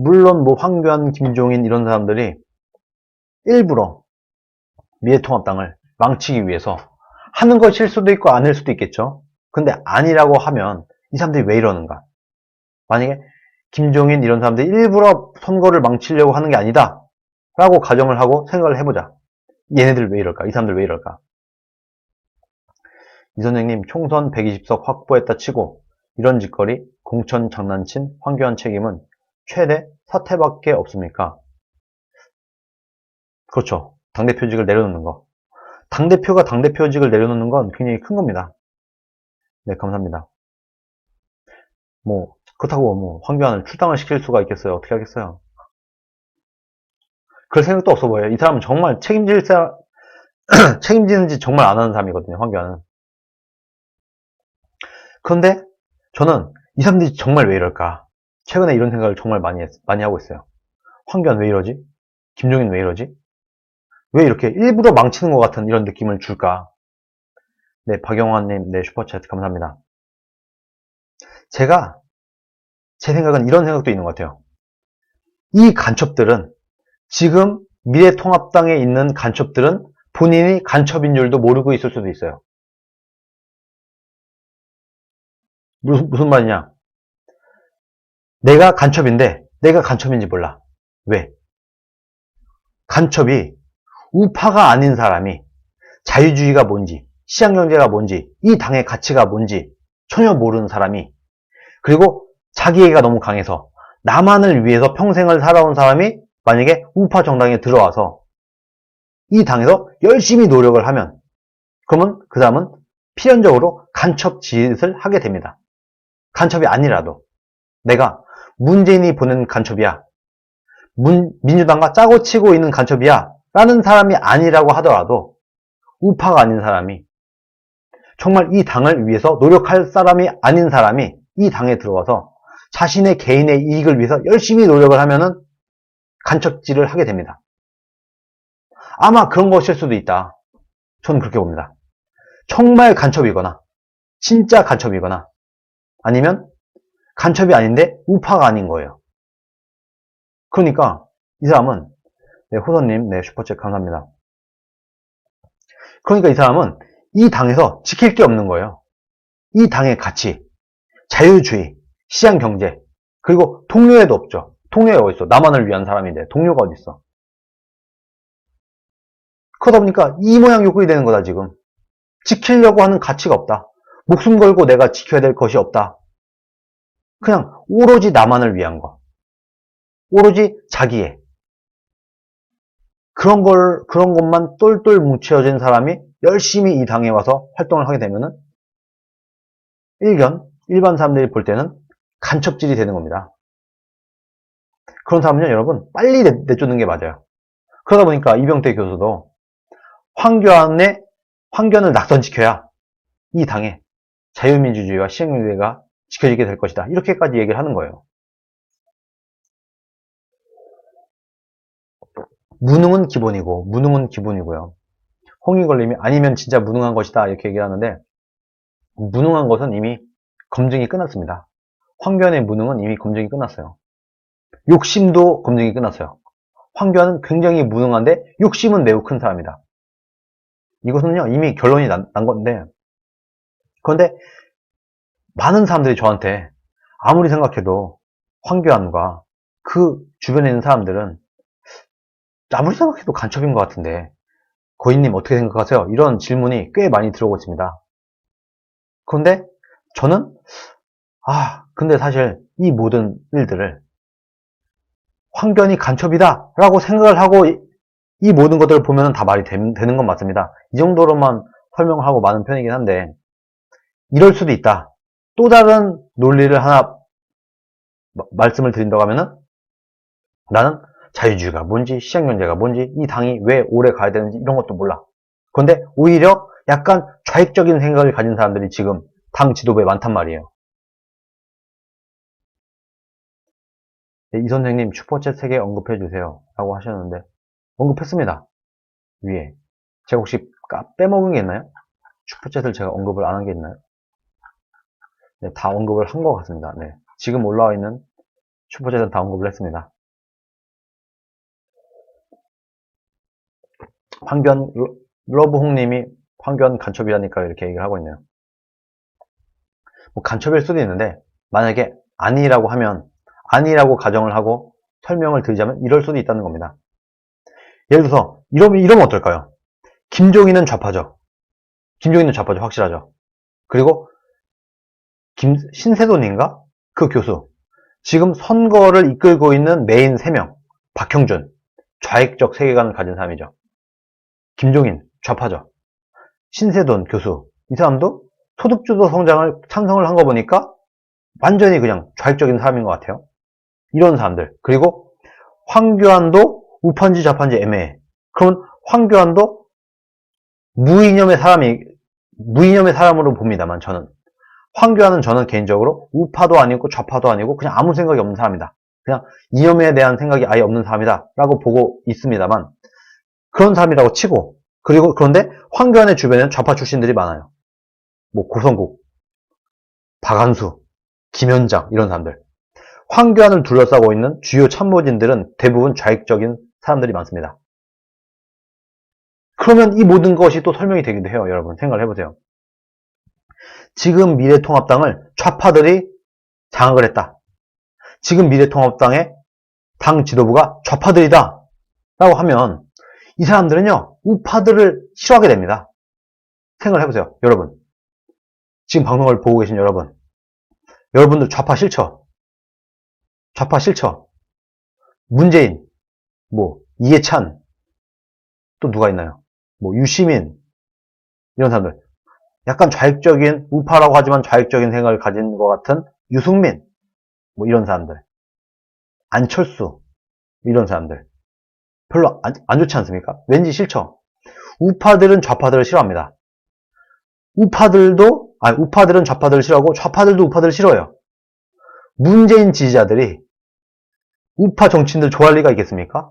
물론 뭐 황교안, 김종인 이런 사람들이 일부러 미래통합당을 망치기 위해서 하는 것일 수도 있고 아닐 수도 있겠죠. 근데 아니라고 하면 이 사람들이 왜 이러는가? 만약에 김종인 이런 사람들이 일부러 선거를 망치려고 하는 게 아니다 라고 가정을 하고 생각을 해보자. 얘네들 왜 이럴까? 이 사람들 왜 이럴까? 이 선생님 총선 120석 확보했다 치고 이런 짓거리 공천 장난친 황교안 책임은 최대 사퇴밖에 없습니까? 그렇죠. 당대표직을 내려놓는 거. 당대표가 당대표직을 내려놓는 건 굉장히 큰 겁니다. 네, 감사합니다. 뭐 그렇다고 뭐 황교안을 출당을 시킬 수가 있겠어요? 어떻게 하겠어요? 그럴 생각도 없어 보여요. 이 사람은 정말 책임지는지 정말 안 하는 사람이거든요, 황교안은. 그런데 저는 이 사람들이 정말 왜 이럴까? 최근에 이런 생각을 정말 많이 하고 있어요. 황교안 왜 이러지? 김종인 왜 이러지? 왜 이렇게 일부러 망치는 것 같은 이런 느낌을 줄까? 네, 박영환님, 네, 슈퍼챗 감사합니다. 제 생각은 이런 생각도 있는 것 같아요. 이 간첩들은 지금 미래통합당에 있는 간첩들은 본인이 간첩인 줄도 모르고 있을 수도 있어요. 무슨 말이냐? 내가 간첩인데 내가 간첩인지 몰라. 왜? 간첩이 우파가 아닌 사람이 자유주의가 뭔지, 시장경제가 뭔지, 이 당의 가치가 뭔지 전혀 모르는 사람이, 그리고 자기애가 너무 강해서 나만을 위해서 평생을 살아온 사람이 만약에 우파 정당에 들어와서 이 당에서 열심히 노력을 하면, 그러면 그 사람은 필연적으로 간첩 짓을 하게 됩니다. 간첩이 아니라도 내가 문재인이 보낸 간첩이야, 민주당과 짜고 치고 있는 간첩이야 라는 사람이 아니라고 하더라도, 우파가 아닌 사람이, 정말 이 당을 위해서 노력할 사람이 아닌 사람이 이 당에 들어와서 자신의 개인의 이익을 위해서 열심히 노력을 하면은 간첩질을 하게 됩니다. 아마 그런 것일 수도 있다. 저는 그렇게 봅니다. 정말 간첩이거나 진짜 간첩이거나 아니면 간첩이 아닌데 우파가 아닌 거예요. 그러니까 이 사람은, 네, 호선님, 네, 슈퍼챗 감사합니다. 그러니까 이 사람은 이 당에서 지킬 게 없는 거예요. 이 당의 가치, 자유주의, 시장경제, 그리고 동료애도 없죠. 동료애 어디 있어? 나만을 위한 사람인데 동료가 어디 있어? 그러다 보니까 이 모양 요꼴이 되는 거다. 지금 지키려고 하는 가치가 없다. 목숨 걸고 내가 지켜야 될 것이 없다. 그냥 오로지 나만을 위한 거, 오로지 자기애, 그런 것만 똘똘 뭉쳐진 사람이 열심히 이 당에 와서 활동을 하게 되면은 일반 사람들이 볼 때는 간첩질이 되는 겁니다. 그런 사람은요, 여러분, 빨리 내쫓는 게 맞아요. 그러다 보니까 이병태 교수도 황교안을 낙선시켜야 이 당의 자유민주주의와 시행민주주의가 지켜지게 될 것이다. 이렇게까지 얘기를 하는 거예요. 무능은 기본이고, 무능은 기본이고요. 홍익걸님이 아니면 진짜 무능한 것이다. 이렇게 얘기를 하는데, 무능한 것은 이미 검증이 끝났습니다. 황교안의 무능은 이미 검증이 끝났어요. 욕심도 검증이 끝났어요. 황교안은 굉장히 무능한데 욕심은 매우 큰 사람이다. 이것은요, 이미 결론이 난 건데, 그런데 많은 사람들이 저한테 아무리 생각해도 황교안과 그 주변에 있는 사람들은 아무리 생각해도 간첩인 것 같은데 고인님 어떻게 생각하세요? 이런 질문이 꽤 많이 들어오고 있습니다. 그런데 저는 근데 사실 이 모든 일들을 황교안이 간첩이다 라고 생각을 하고 이 모든 것들을 보면 다 말이 되는 건 맞습니다. 이 정도로만 설명을 하고 많은 편이긴 한데, 이럴 수도 있다. 또 다른 논리를 하나 말씀을 드린다고 하면은, 나는 자유주의가 뭔지, 시장경제가 뭔지, 이 당이 왜 오래 가야 되는지 이런 것도 몰라. 그런데 오히려 약간 좌익적인 생각을 가진 사람들이 지금 당 지도부에 많단 말이에요. 네, 이 선생님 슈퍼챗 3개 언급해주세요 라고 하셨는데, 언급했습니다. 위에. 제가 혹시 빼먹은 게 있나요? 슈퍼챗을 제가 언급을 안 한 게 있나요? 네, 다 언급을 한 것 같습니다. 네. 지금 올라와 있는 슈퍼챗은 다 언급을 했습니다. 황교안, 러브홍님이 황교안 간첩이라니까 이렇게 얘기를 하고 있네요. 뭐 간첩일 수도 있는데, 만약에 아니라고 하면, 아니라고 가정을 하고 설명을 드리자면 이럴 수도 있다는 겁니다. 예를 들어서, 이러면 어떨까요? 김종인은 좌파죠. 김종인은 좌파죠. 확실하죠. 그리고 신세돈인가? 그 교수. 지금 선거를 이끌고 있는 메인 3명. 박형준. 좌익적 세계관을 가진 사람이죠. 김종인. 좌파죠. 신세돈 교수. 이 사람도 소득주도 성장을 찬성을 한 거 보니까 완전히 그냥 좌익적인 사람인 것 같아요. 이런 사람들. 그리고 황교안도 우파인지 좌파인지 애매해. 그러면 황교안도 무이념의 사람으로 봅니다만, 황교안은 저는 개인적으로 우파도 아니고 좌파도 아니고 그냥 아무 생각이 없는 사람이다. 그냥 이념에 대한 생각이 아예 없는 사람이다 라고 보고 있습니다만, 그런 사람이라고 치고, 그런데 황교안의 주변에는 좌파 출신들이 많아요. 뭐 고성국, 박한수, 김현장 이런 사람들. 황교안을 둘러싸고 있는 주요 참모진들은 대부분 좌익적인 사람들이 많습니다. 그러면 이 모든 것이 또 설명이 되기도 해요. 여러분 생각을 해보세요. 지금 미래통합당을 좌파들이 장악을 했다. 지금 미래통합당의 당 지도부가 좌파들이다 라고 하면 이 사람들은요, 우파들을 싫어하게 됩니다. 생각을 해보세요. 여러분, 지금 방송을 보고 계신 여러분들 좌파 싫죠? 좌파 싫죠? 문재인, 뭐 이해찬, 또 누가 있나요? 뭐 유시민, 이런 사람들. 약간 좌익적인, 우파라고 하지만 좌익적인 생각을 가진 것 같은 유승민, 뭐 이런 사람들. 안철수, 이런 사람들. 별로 안 좋지 않습니까? 왠지 싫죠? 우파들은 좌파들을 싫어합니다. 우파들은 좌파들을 싫어하고 좌파들도 우파들을 싫어해요. 문재인 지지자들이 우파 정치인들 좋아할 리가 있겠습니까?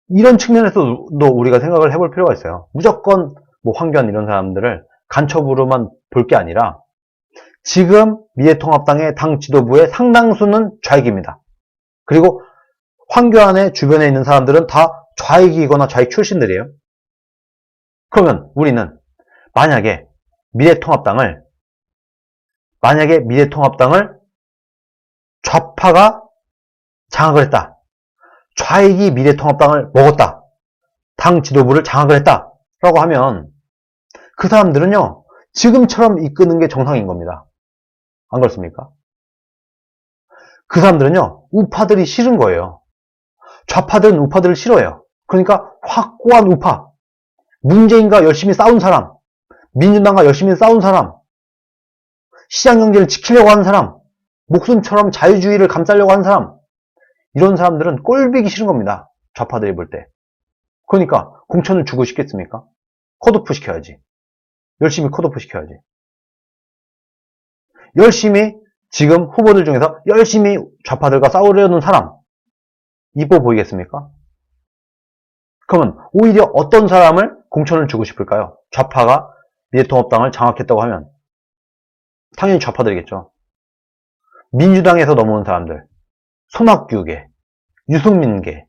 이런 측면에서도 우리가 생각을 해볼 필요가 있어요. 무조건 뭐 황교안 이런 사람들을 간첩으로만 볼 게 아니라 지금 미래통합당의 당 지도부의 상당수는 좌익입니다. 그리고 황교안의 주변에 있는 사람들은 다 좌익이거나 좌익 출신들이에요. 그러면 우리는 만약에 미래통합당을 좌파가 장악을 했다. 좌익이 미래통합당을 먹었다. 당 지도부를 장악을 했다. 라고 하면 그 사람들은요, 지금처럼 이끄는 게 정상인 겁니다. 안 그렇습니까? 그 사람들은요, 우파들이 싫은 거예요. 좌파들은 우파들을 싫어해요. 그러니까 확고한 우파. 문재인과 열심히 싸운 사람, 민주당과 열심히 싸운 사람, 시장경제를 지키려고 하는 사람, 목숨처럼 자유주의를 감싸려고 하는 사람, 이런 사람들은 꼴보기 싫은 겁니다. 좌파들이 볼 때. 그러니까 공천을 주고 싶겠습니까? 컷오프 시켜야지. 열심히 컷오프 시켜야지. 열심히 지금 후보들 중에서 열심히 좌파들과 싸우려는 사람, 이뻐 보이겠습니까? 그러면 오히려 어떤 사람을 공천을 주고 싶을까요? 좌파가 미래통합당을 장악했다고 하면 당연히 좌파들이겠죠. 민주당에서 넘어온 사람들, 손학규계, 유승민계,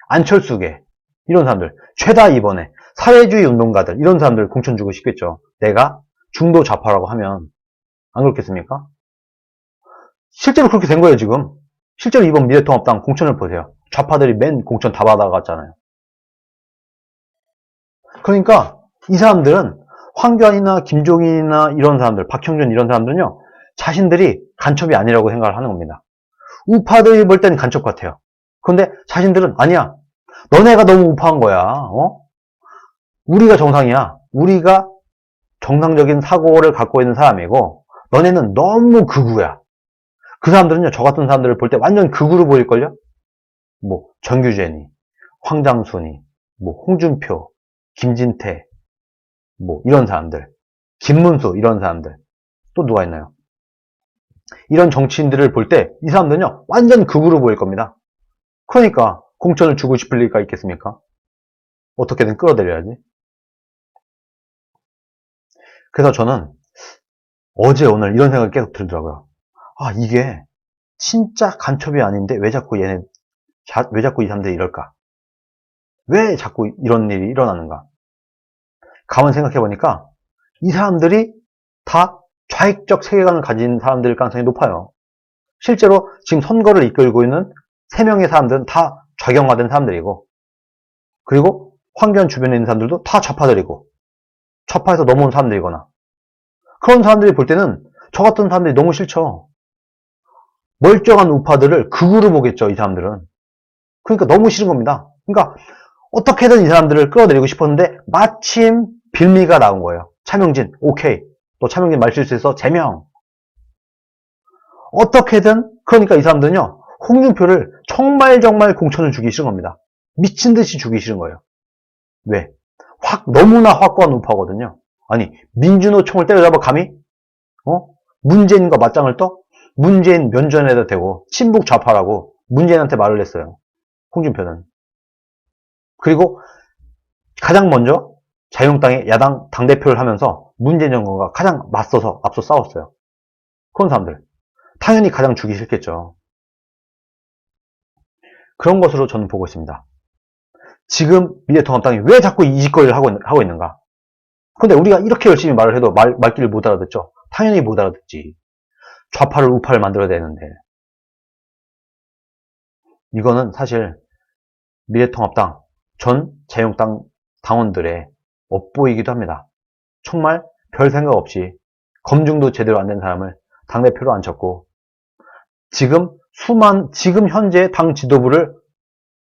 안철수계, 이런 사람들, 최다 이번에 사회주의 운동가들, 이런 사람들 공천 주고 싶겠죠. 내가 중도 좌파라고 하면 안 그렇겠습니까? 실제로 그렇게 된 거예요, 지금. 실제로 이번 미래통합당 공천을 보세요. 좌파들이 맨 공천 다 받아갔잖아요. 그러니까 이 사람들은 황교안이나 김종인이나 이런 사람들, 박형준 이런 사람들은요, 자신들이 간첩이 아니라고 생각을 하는 겁니다. 우파들이 볼 땐 간첩 같아요. 그런데 자신들은 아니야. 너네가 너무 우파한 거야. 우리가 정상이야. 우리가 정상적인 사고를 갖고 있는 사람이고 너네는 너무 극우야. 그 사람들은요, 저 같은 사람들을 볼 때 완전 극우로 보일걸요? 뭐 정규제니, 황장순이, 뭐 홍준표, 김진태, 뭐 이런 사람들, 김문수 이런 사람들, 또 누가 있나요? 이런 정치인들을 볼 때 이 사람들은요, 완전 극우로 보일 겁니다. 그러니까 공천을 주고 싶을 리가 있겠습니까? 어떻게든 끌어들여야지. 그래서 저는 어제 오늘 이런 생각이 계속 들더라고요. 아, 이게 진짜 간첩이 아닌데 왜 자꾸 왜 자꾸 이 사람들이 이럴까? 왜 자꾸 이런 일이 일어나는가? 가만 생각해 보니까 이 사람들이 다 좌익적 세계관을 가진 사람들일 가능성이 높아요. 실제로 지금 선거를 이끌고 있는 3명의 사람들은 다 좌경화된 사람들이고, 그리고 황교안 주변에 있는 사람들도 다 좌파들이고, 좌파에서 넘어온 사람들이거나, 그런 사람들이 볼 때는 저 같은 사람들이 너무 싫죠. 멀쩡한 우파들을 극으로 보겠죠, 이 사람들은. 그러니까 너무 싫은 겁니다. 그러니까 어떻게든 이 사람들을 끌어내리고 싶었는데 마침 빌미가 나온 거예요. 차명진, 오케이. 또 차명진 말실수해서 제명. 어떻게든, 그러니까 이 사람들은요, 홍준표를 정말 공천을 주기 싫은 겁니다. 미친 듯이 주기 싫은 거예요. 왜? 너무나 확고한 우파거든요. 아니, 민주노 총을 때려잡아 감히? 문재인과 맞짱을 떠? 문재인 면전에다 대고 친북 좌파라고 문재인한테 말을 했어요. 홍준표는. 그리고 가장 먼저 자유한국당의 야당 당대표를 하면서 문재인 정권과 가장 맞서서 앞서 싸웠어요. 그런 사람들. 당연히 가장 주기 싫겠죠. 그런 것으로 저는 보고 있습니다. 지금 미래통합당이 왜 자꾸 이 짓거리를 하고 있는가? 근데 우리가 이렇게 열심히 말을 해도 말귀를 못 알아듣죠? 당연히 못 알아듣지. 좌파를 우파를 만들어야 되는데. 이거는 사실 미래통합당, 전 자유한국당 당원들의 업보이기도 합니다. 정말 별 생각 없이 검증도 제대로 안 된 사람을 당대표로 앉혔고, 지금 현재 당 지도부를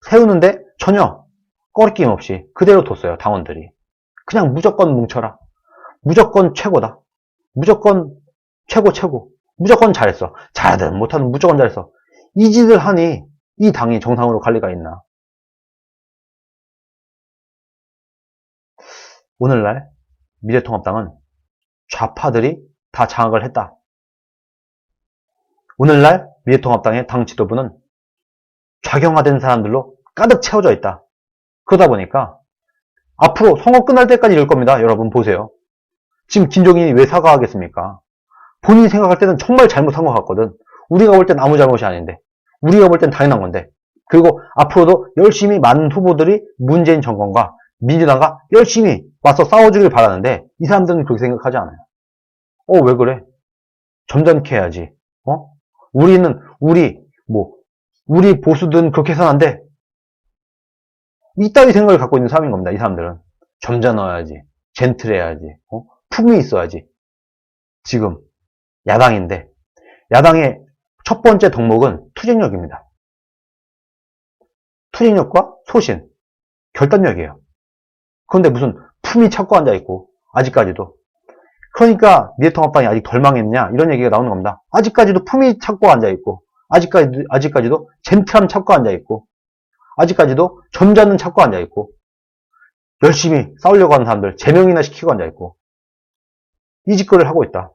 세우는데 전혀 꺼리낌 없이 그대로 뒀어요, 당원들이. 그냥 무조건 뭉쳐라. 무조건 최고다. 무조건 최고. 무조건 잘했어. 잘하든 못하든 무조건 잘했어. 이 짓을 하니 이 당이 정상으로 갈 리가 있나. 오늘날 미래통합당은 좌파들이 다 장악을 했다. 오늘날 미래통합당의 당 지도부는 좌경화된 사람들로 가득 채워져 있다. 그러다 보니까 앞으로 선거 끝날 때까지 이럴 겁니다. 여러분 보세요. 지금 김종인이 왜 사과하겠습니까? 본인이 생각할 때는 정말 잘못한 것 같거든. 우리가 볼 땐 아무 잘못이 아닌데, 우리가 볼 땐 당연한 건데, 그리고 앞으로도 열심히 많은 후보들이 문재인 정권과 민주당과 열심히 맞서 싸워주길 바라는데, 이 사람들은 그렇게 생각하지 않아요. 왜 그래? 점잖게 해야지. 우리 보수들은 그렇게 해서는 안 돼. 이따위 생각을 갖고 있는 사람인 겁니다, 이 사람들은. 점잖아야지. 젠틀해야지. 품이 있어야지. 지금 야당인데, 야당의 첫 번째 덕목은 투쟁력입니다. 투쟁력과 소신, 결단력이에요. 그런데 무슨 품이 찾고 앉아있고, 아직까지도. 그러니까 미래통합당이 아직 덜 망했냐, 이런 얘기가 나오는 겁니다. 아직까지도 품이 찾고 앉아있고, 아직까지도 젠틀함 찾고 앉아있고, 아직까지도 점잖은 찾고 앉아있고, 열심히 싸우려고 하는 사람들 제명이나 시키고 앉아있고, 이 짓거리를 하고 있다.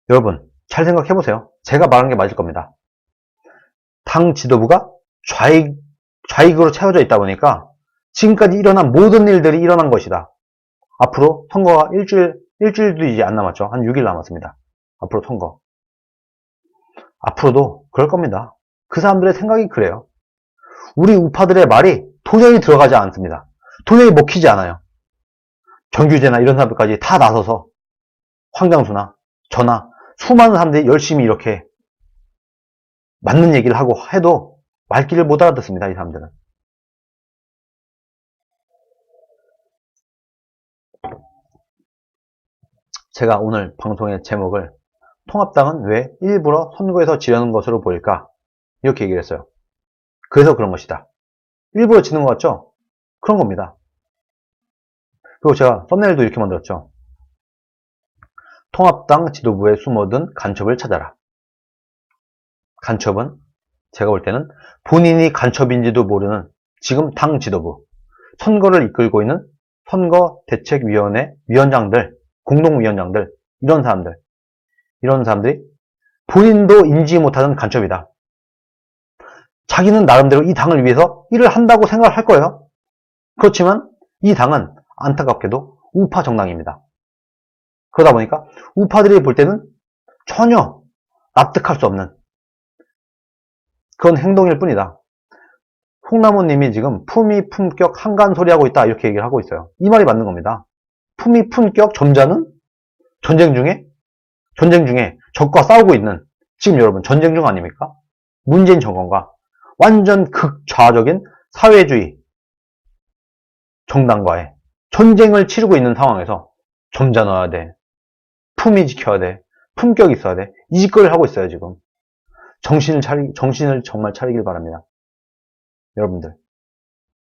여러분, 잘 생각해보세요. 제가 말한 게 맞을 겁니다. 당 지도부가 좌익으로 채워져 있다 보니까 지금까지 일어난 모든 일들이 일어난 것이다. 앞으로 선거가 일주일도 이제 안 남았죠. 한 6일 남았습니다. 앞으로 선거. 앞으로도 그럴 겁니다. 그 사람들의 생각이 그래요. 우리 우파들의 말이 도저히 들어가지 않습니다. 도저히 먹히지 않아요. 정규재나 이런 사람들까지 다 나서서 황장수나 저나 수많은 사람들이 열심히 이렇게 맞는 얘기를 하고 해도 말귀를 못 알아듣습니다. 이 사람들은. 제가 오늘 방송의 제목을 통합당은 왜 일부러 선거에서 지려는 것으로 보일까? 이렇게 얘기를 했어요. 그래서 그런 것이다. 일부러 지는 것 같죠? 그런 겁니다. 그리고 제가 썸네일도 이렇게 만들었죠. 통합당 지도부에 숨어든 간첩을 찾아라. 간첩은 제가 볼 때는 본인이 간첩인지도 모르는 지금 당 지도부, 선거를 이끌고 있는 선거대책위원회 위원장들, 공동위원장들, 이런 사람들이 본인도 인지 못하는 간첩이다. 자기는 나름대로 이 당을 위해서 일을 한다고 생각을 할 거예요. 그렇지만 이 당은 안타깝게도 우파 정당입니다. 그러다 보니까 우파들이 볼 때는 전혀 납득할 수 없는 그런 행동일 뿐이다. 콩나무님이 지금 품위, 품격, 한간소리하고 있다 이렇게 얘기를 하고 있어요. 이 말이 맞는 겁니다. 품위, 품격, 점자는 전쟁 중에 적과 싸우고 있는 지금 여러분 전쟁 중 아닙니까? 문재인 정권과 완전 극좌적인 사회주의 정당과의 전쟁을 치르고 있는 상황에서 점자 넣어야 돼. 품위 지켜야 돼. 품격 있어야 돼. 이 짓거리를 하고 있어요, 지금. 정신을 정말 차리길 바랍니다. 여러분들.